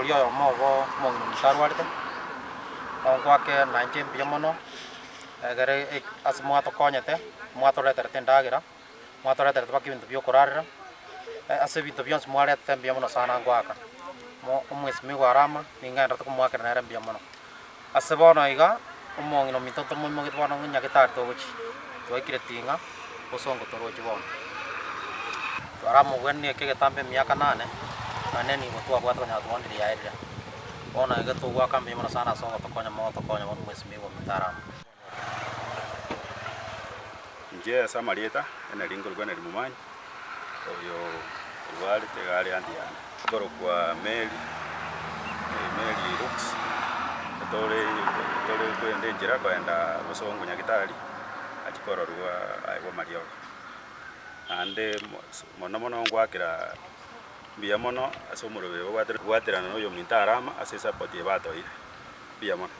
yo mogo mongin tarwarite ongwake nanche biamono gare asmo to konyete mwato letere ndagira mwato letere bakibintu byokorarira asebintu byonse mwalete biamono sana ngwaka mo umwesi migwarama ningenda tukumwakira nere biamono asebono iga umongino mitoto mo gitwana nya gitari togochi twakire tinga osongo torochi bono twaramu gwenni kegetambe miaka 8 nane ni gutwa bwatwa nya twandiri yairira bona iga tugwaka biamono sana songo tokonya bono umwesi migo mitara nje samarieta ene ringo rwana rimumanyi oyo rwali tegari andiana goro kwa meli rooks tole kwende njira kwenda musongo nyagitari atikoro rwa aiwa mario ande mono ngwakira biamono asomuro bwatira no yo mintarama asesa poti bato ire biamono